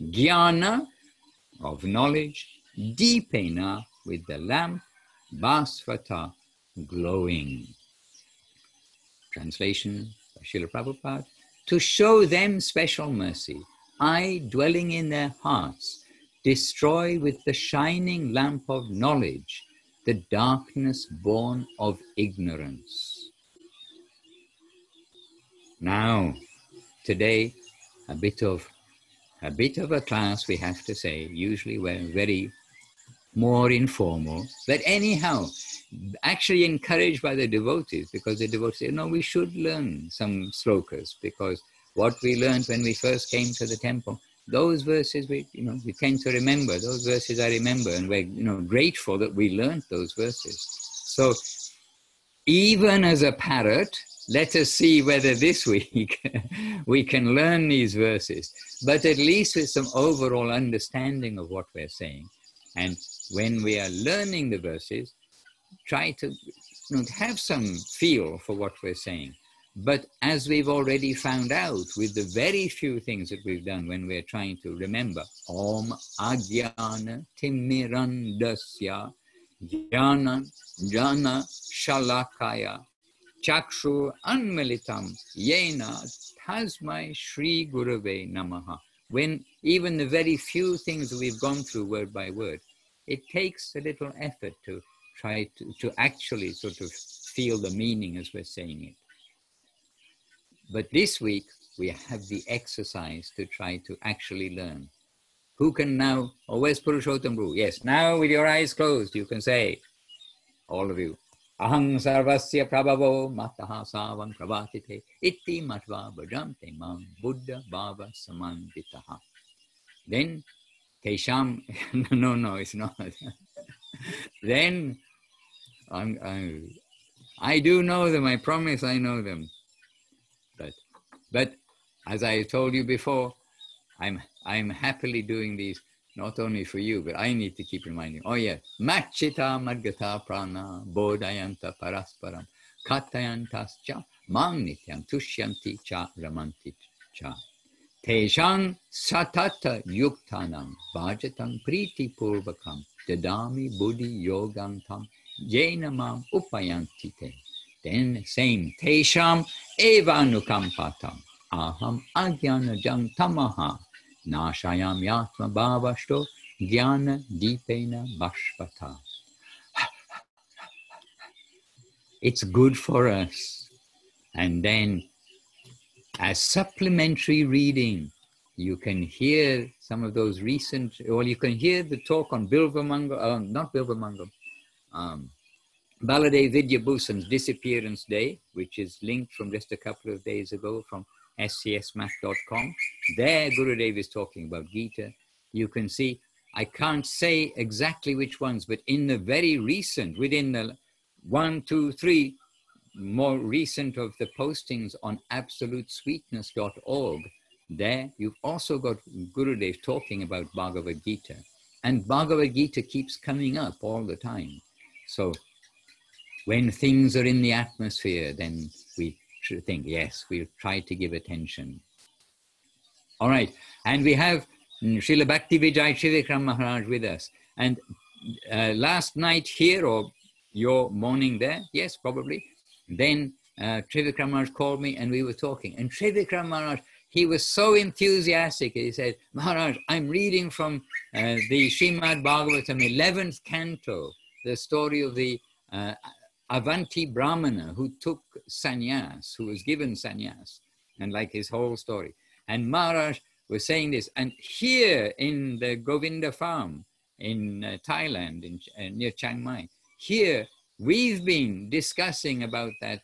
jnana, of knowledge, deepena, with the lamp, bhasvata, glowing. Translation by Srila Prabhupada, to show them special mercy, I, dwelling in their hearts, destroy with the shining lamp of knowledge the darkness born of ignorance. Now, today, a bit of a class, we have to say. Usually we're very more informal, but anyhow, actually encouraged by the devotees, because the devotees say, no, we should learn some slokas, because what we learned when we first came to the temple, those verses we tend to remember. Those verses I remember, and we're grateful that we learned those verses. So even as a parrot, let us see whether this week we can learn these verses, but at least with some overall understanding of what we're saying. And when we are learning the verses, try to, have some feel for what we're saying. But as we've already found out with the very few things that we've done when we're trying to remember, Om Agyana Timirandasya Jnana Jana Shalakaya Chakshu Anmilitam Yena Tasmai Shri Gurave Namaha. When even the very few things that we've gone through word by word, it takes a little effort to try to actually sort of feel the meaning as we're saying it. But this week, we have the exercise to try to actually learn. Who can now, oh, where's Purushottam Guru? Yes, now with your eyes closed, you can say, all of you, Aham sarvasya prabhavo mataha savam pravatite iti matva bhajante mam buddha bhava samanditaha. Then, Tesham, no, it's not. Then, I do know them, I promise I know them. But as I told you before, I'm happily doing these not only for you, but I need to keep reminding you. Oh yeah, Machita Madgata Prana Bodhayanta Parasparam Katayantascha Magnityam Tushyanti Cha Ramanti Cha Tejang Satata Yuktanam Bhajatam Priti Purvakam Dadami Buddhi Yogantam Jainamam Upayantite. Then same Tesham Evanukampatam Aham Agyana Jam Tamaha Nashayam Yatma Bhavashto Jnana Deepena Bhashvata. It's good for us. And then as supplementary reading, you can hear some of those recent, or you can hear the talk on Bilvamangal, not Bilvamangal, Baladev Vidyabhusan's Disappearance Day, which is linked from just a couple of days ago from scsmath.com. There Gurudev is talking about Gita. You can see, I can't say exactly which ones, but in the very recent, within the 1, 2, 3 more recent of the postings on absolutesweetness.org, there you've also got Gurudev talking about Bhagavad-gītā. And Bhagavad-gītā keeps coming up all the time. So when things are in the atmosphere, then we should think, yes, we'll try to give attention. All right, and we have Srila Bhakti Vijay Trivikram Maharaj with us. And last night here, or your morning there, yes, probably, then Trivikram Maharaj called me and we were talking. And Trivikram Maharaj, he was so enthusiastic. He said, Maharaj, I'm reading from the Śrīmad Bhagavatam 11th canto, the story of the Avanti Brahmana who took sannyas, who was given sannyas, and like his whole story. And Maharaj was saying this, and here in the Govinda farm in Thailand, near Chiang Mai, here we've been discussing about that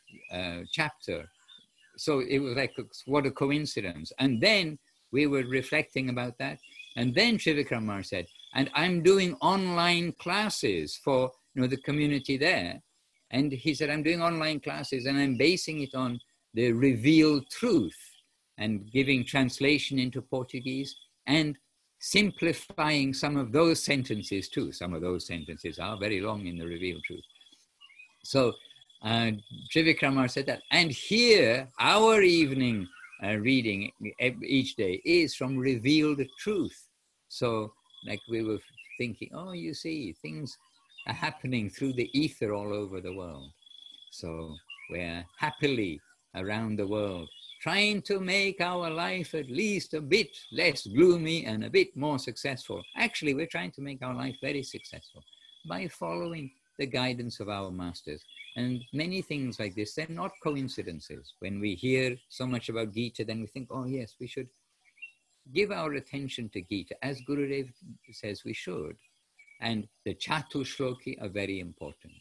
chapter. So it was like, what a coincidence. And then we were reflecting about that. And then Trivikram Maharaj said, and I'm doing online classes for the community there. And he said, I'm doing online classes and I'm basing it on the revealed truth and giving translation into Portuguese and simplifying some of those sentences too. Some of those sentences are very long in the revealed truth. So Trivikram Maharaj said that. And here, our evening reading each day is from revealed truth. So like we were thinking, oh, you see, things are happening through the ether all over the world. So we're happily around the world trying to make our life at least a bit less gloomy and a bit more successful. Actually, we're trying to make our life very successful by following the guidance of our masters. And many things like this, they're not coincidences. When we hear so much about Gita, then we think, oh yes, we should give our attention to Gita, as Gurudev says we should. And the Chatur-sloki are very important.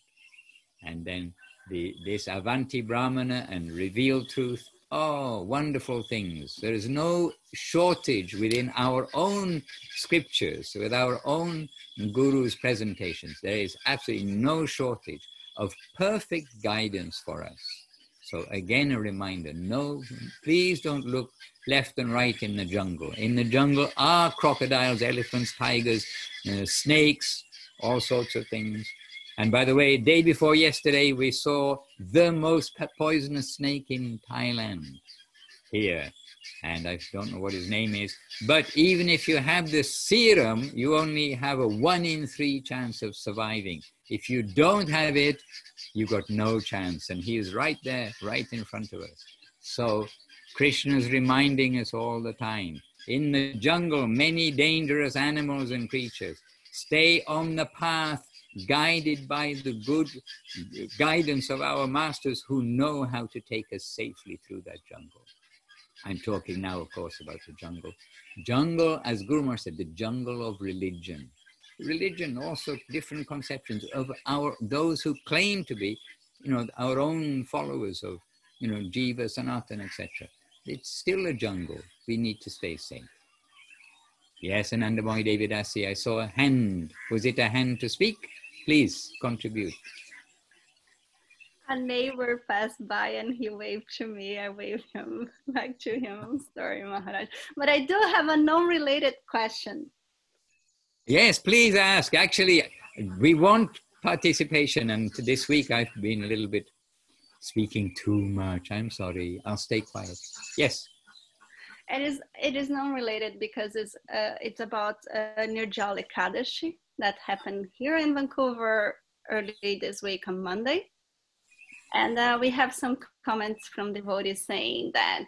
And then this Avanti Brahmana and revealed truth, oh, wonderful things. There is no shortage within our own scriptures, with our own Guru's presentations. There is absolutely no shortage of perfect guidance for us. So again, a reminder, no, please don't look left and right in the jungle. In the jungle are crocodiles, elephants, tigers, snakes, all sorts of things. And by the way, day before yesterday, we saw the most poisonous snake in Thailand here. And I don't know what his name is. But even if you have the serum, you only have a 1 in 3 chance of surviving. If you don't have it, you got no chance. And he is right there, right in front of us. So Krishna is reminding us all the time. In the jungle, many dangerous animals and creatures. Stay on the path, guided by the good guidance of our masters who know how to take us safely through that jungle. I'm talking now, of course, about the jungle. Jungle, as Guru Maharaj said, the jungle of religion. Religion, also different conceptions of those who claim to be, our own followers of, Jiva, Sanatana, etc. It's still a jungle. We need to stay safe. Yes, Anandamoy Devidasi, I saw a hand. Was it a hand to speak? Please contribute. A neighbor passed by and he waved to me. I waved him back to him. Sorry, Maharaj. But I do have a non-related question. Yes, please ask. Actually, we want participation. And this week I've been a little bit speaking too much. I'm sorry. I'll stay quiet. Yes. It is non-related because it's about Nirjala Ekadashi that happened here in Vancouver early this week on Monday. And we have some comments from devotees saying that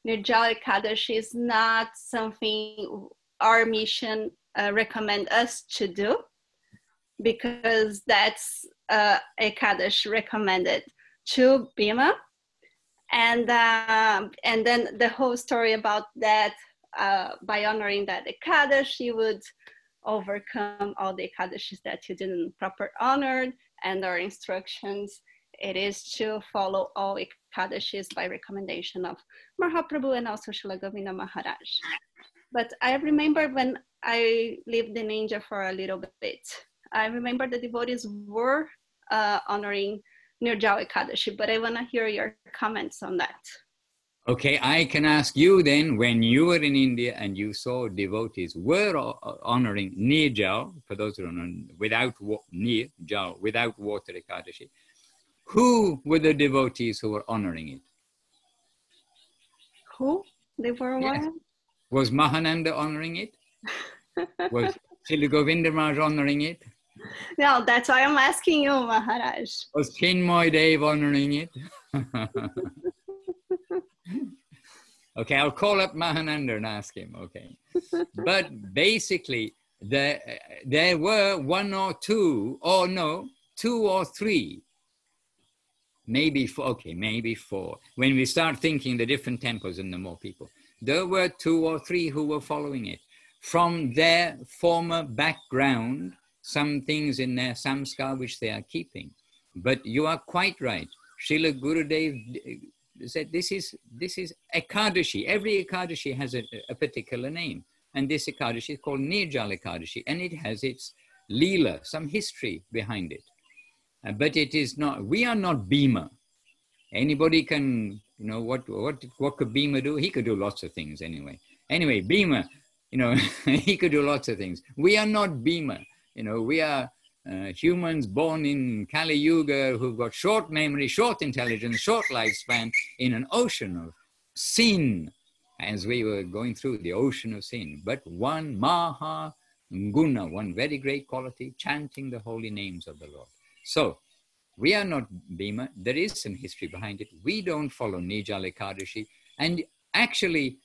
Nirjala Ekadashi is not something our mission recommend us to do, because that's Ekadashi recommended to Bhima. And then the whole story about that, by honoring that Ekadashi, you would overcome all the Ekadashis that you didn't proper honor. And our instructions, it is to follow all Ekadashis by recommendation of Mahaprabhu and also Srila Govinda Maharaj. But I remember when I lived in India for a little bit, I remember the devotees were honoring Nirjala Ekadashi, but I want to hear your comments on that. Okay, I can ask you then, when you were in India and you saw devotees were honoring Nirjala, for those who don't know, without water Ekadashi, who were the devotees who were honoring it? Who? They were what? Yes. Was Mahananda honoring it? Was Srila Govinda Maharaj honoring it? No, that's why I'm asking you, Maharaj. Was Chinmoy Dev honoring it? Okay, I'll call up Mahananda and ask him, okay. But basically, there were 1 or 2, or no, 2 or 3, maybe 4, okay, maybe 4. When we start thinking the different temples and the more people, there were 2 or 3 who were following it. From their former background, some things in their samskar which they are keeping. But you are quite right. Srila Gurudev said this is Ekadashi. Every Ekadashi has a particular name. And this Ekadashi is called Nirjala Ekadashi. And it has its Leela, some history behind it. But it is not, we are not Bhima. Anybody can, what could Bhima do? He could do lots of things anyway. Anyway, Bhima, he could do lots of things. We are not Bhima. We are humans born in Kali Yuga who've got short memory, short intelligence, short lifespan in an ocean of sin, as we were going through the ocean of sin. But one Maha Guna, one very great quality, chanting the holy names of the Lord. So, we are not Bhima. There is some history behind it. We don't follow Nirjala Ekadashi. And actually,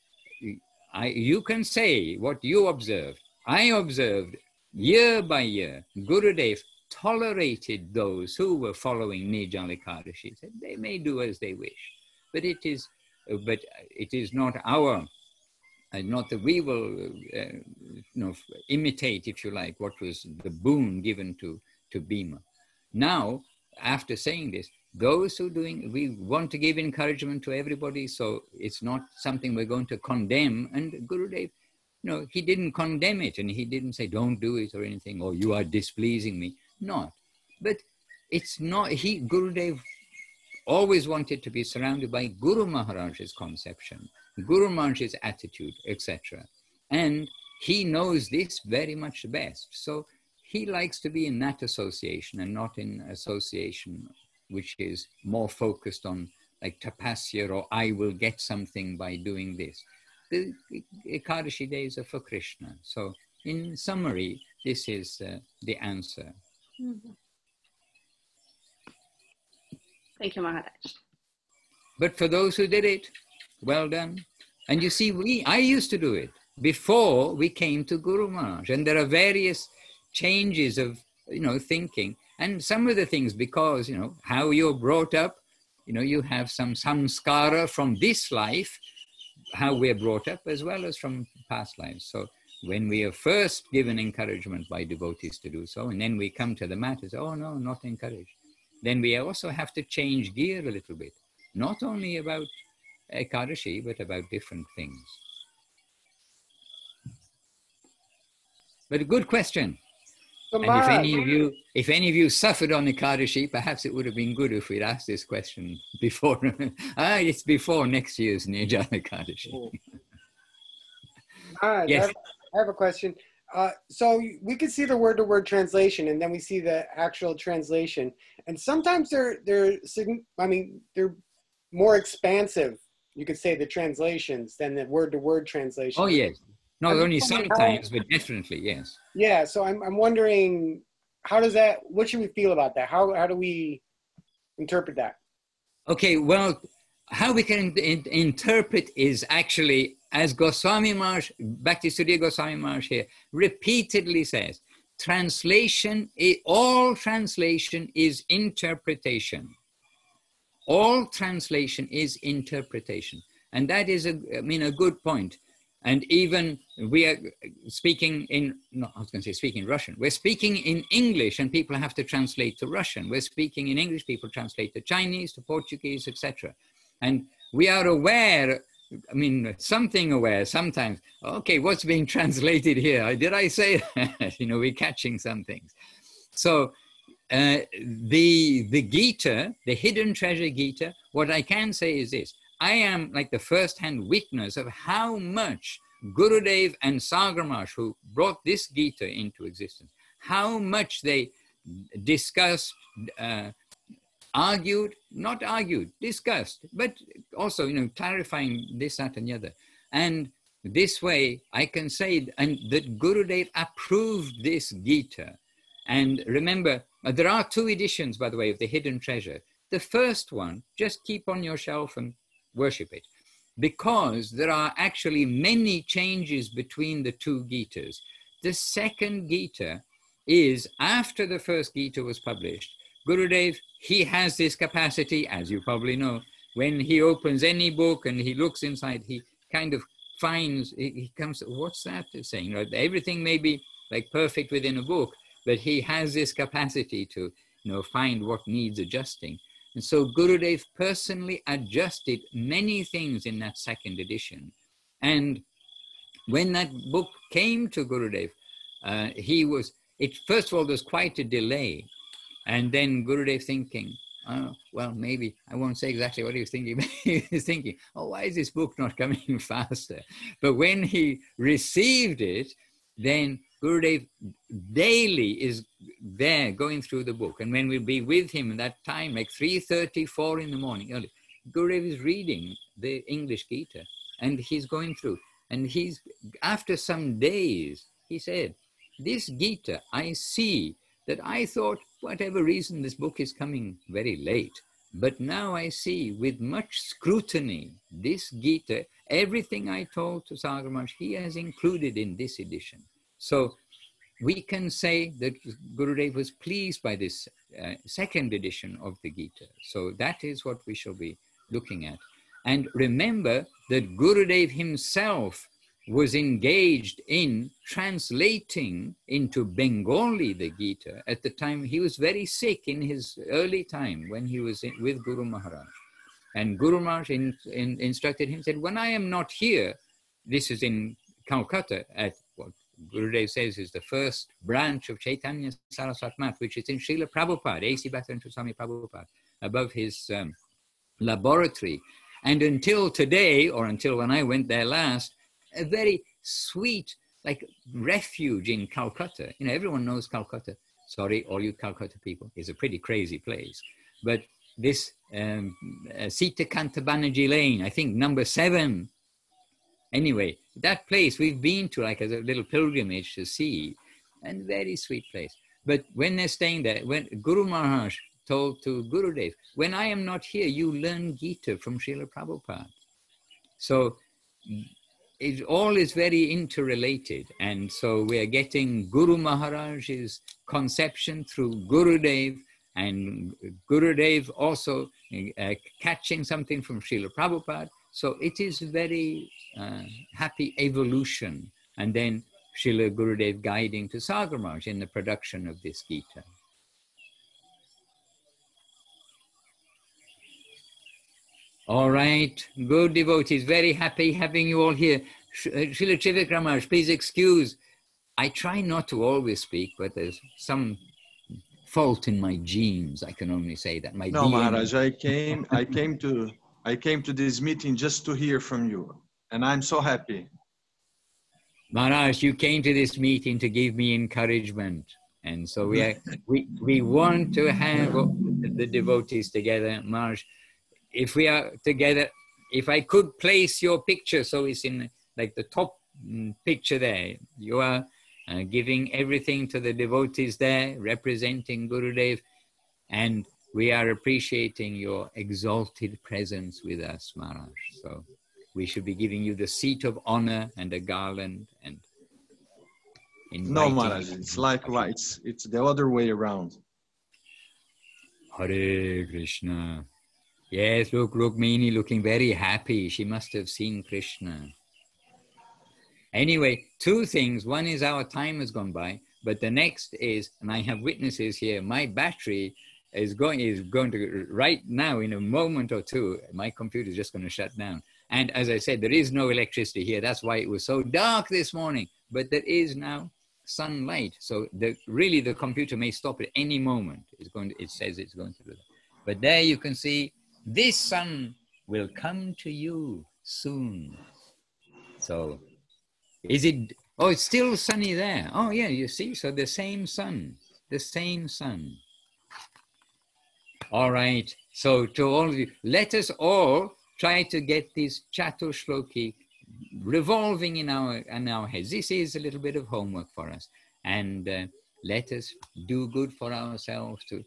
you can say what you observed. I observed year by year, Gurudev tolerated those who were following Nirjala Ekadashi. Said they may do as they wish, but it is not our, not that we will, imitate, if you like, what was the boon given to Bhima. Now, after saying this, those who we want to give encouragement to everybody, so it's not something we're going to condemn. And Gurudev, he didn't condemn it, and he didn't say, don't do it or anything, or you are displeasing me. Not. But it's not, Gurudev always wanted to be surrounded by Guru Maharaj's conception, Guru Maharaj's attitude, etc. And he knows this very much best. So he likes to be in that association and not in association which is more focused on like tapasya or I will get something by doing this. The Ekadashi days are for Krishna. So in summary, this is the answer. Mm-hmm. Thank you, Maharaj. But for those who did it, well done. And you see, I used to do it before we came to Guru Maharaj. And there are various changes of, thinking. And some of the things, because, how you're brought up, you have some samskara from this life, how we're brought up, as well as from past lives. So when we are first given encouragement by devotees to do so, and then we come to the matters, oh no, not encouraged. Then we also have to change gear a little bit, not only about Ekadashi, but about different things. But a good question. So and if any of you suffered on Ekadashi, perhaps it would have been good if we'd asked this question before. It's before next year's Nirjala Ekadashi. Yes. I have a question. So we can see the word-to-word translation, and then we see the actual translation. And sometimes they're more expansive, you could say, the translations than the word-to-word translation. Oh, yes. Not only sometimes, but definitely, yes. Yeah, so I'm wondering, what should we feel about that? How do we interpret that? Okay, well, how we can interpret is actually, as Goswami Maharaj, Bhakti-Sudhir Goswami Maharaj here, repeatedly says, all translation is interpretation. All translation is interpretation. And that is, a good point. And even we are speaking speaking Russian. We're speaking in English and people have to translate to Russian. We're speaking in English, people translate to Chinese, to Portuguese, etc. And we are aware, something aware sometimes, okay, what's being translated here? Did I say that? We're catching some things. So the Gita, the hidden treasure Gita, what I can say is this. I am like the first-hand witness of how much Gurudev and Sagar Maharaj, who brought this Gita into existence, how much they discussed, discussed, but also, clarifying this, that, and the other. And this way, I can say that Gurudev approved this Gita. And remember, there are 2 editions, by the way, of the hidden treasure. The first one, just keep on your shelf and worship it, because there are actually many changes between the 2 Gitas. The second Gita is after the first Gita was published. Gurudev, he has this capacity, as you probably know, when he opens any book and he looks inside, he kind of finds, he comes, what's that saying? Right? Everything may be like perfect within a book, but he has this capacity to, find what needs adjusting. And so Gurudev personally adjusted many things in that second edition. And when that book came to Gurudev, first of all, there's quite a delay. And then Gurudev thinking, maybe, I won't say exactly what he was thinking, but he was thinking, why is this book not coming faster? But when he received it, then Gurudev daily is there going through the book. And when we'll be with him at that time, like 3:34 in the morning, early, Gurudev is reading the English Gita and he's going through. And after some days, he said, this Gita, I see that I thought, whatever reason, this book is coming very late. But now I see with much scrutiny, this Gita, everything I told to Sagar Maharaj, he has included in this edition. So we can say that Gurudev was pleased by this second edition of the Gita. So that is what we shall be looking at. And remember that Gurudev himself was engaged in translating into Bengali the Gita at the time. He was very sick in his early time when he was with Guru Maharaj. And Guru Maharaj instructed him, said, when I am not here, this is in Calcutta at what Gurudev says is the first branch of Chaitanya Saraswat Math, which is in Srila Prabhupada, A.C. Bhaktivinoda Swami Prabhupada, above his laboratory. And until today, or until when I went there last, a very sweet like refuge in Calcutta. You know, everyone knows Calcutta. Sorry, all you Calcutta people, it's a pretty crazy place. But this Sitakanta Banerjee Lane, I think number 7. Anyway, that place we've been to like as a little pilgrimage to see, and very sweet place. But when they're staying there, when Guru Maharaj told to Gurudev, when I am not here, you learn Gita from Srila Prabhupada. So it all is very interrelated. And so we are getting Guru Maharaj's conception through Gurudev, and Gurudev also catching something from Srila Prabhupada. So it is very happy evolution. And then Srila Gurudev guiding to Sagar Maharaj in the production of this Gita. All right, good devotees, very happy having you all here. Srila Trivikram Maharaj, please excuse. I try not to always speak, but there's some fault in my genes. I can only say that. My no, DNA. Maharaj, I came to this meeting just to hear from you, and I'm so happy. Maharaj, you came to this meeting to give me encouragement, and so we want to have the devotees together, Maharaj. If we are together, if I could place your picture, so it's in like the top picture there, you are giving everything to the devotees there, representing Gurudev, and we are appreciating your exalted presence with us, Maharaj. So we should be giving you the seat of honor and a garland and inviting. No, Maharaj, it's likewise. It's the other way around. Hare Krishna. Yes, look, Rukmini looking very happy. She must have seen Krishna. Anyway, 2 things. One is our time has gone by, but the next is, and I have witnesses here, my battery is going to, right now in a moment or 2, my computer is just going to shut down. And as I said, there is no electricity here. That's why it was so dark this morning, but there is now sunlight. So really the computer may stop at any moment. It says it's going to do that. But there you can see, this sun will come to you soon. So, is it, oh, it's still sunny there. Oh yeah, you see, so the same sun. All right, so to all of you, let us all try to get this Chatur-sloki revolving in our heads. This is a little bit of homework for us. And let us do good for ourselves to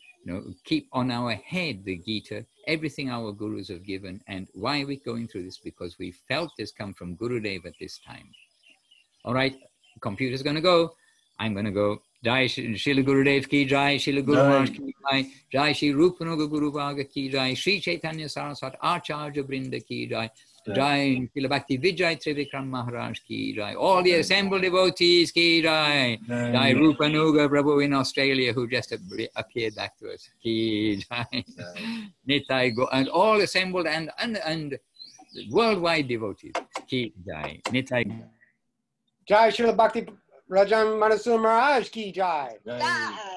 keep on our head the Gita, everything our gurus have given. And why are we going through this? Because we felt this come from Gurudev at this time. All right, the computer's going to go. I'm going to go. Jai Srila Gurudev ki jai, Srila Guru Maharaj ki jai, Jai Shri Rupanuga Guru Bhaga ki jai, Shri Chaitanya Saraswat Acharya Brinda ki jai, Jai Srila Bhakti Vijay Trivikram Maharaj ki jai, all the assembled devotees ki jai, Jai Rupanuga Prabhu in Australia who just appeared back to us ki jai, Nitai Go, and all assembled and worldwide devotees ki jai, Nitai. Jai Srila Bhakti Rajan Madhusudan Maharaj ki jai. Jai.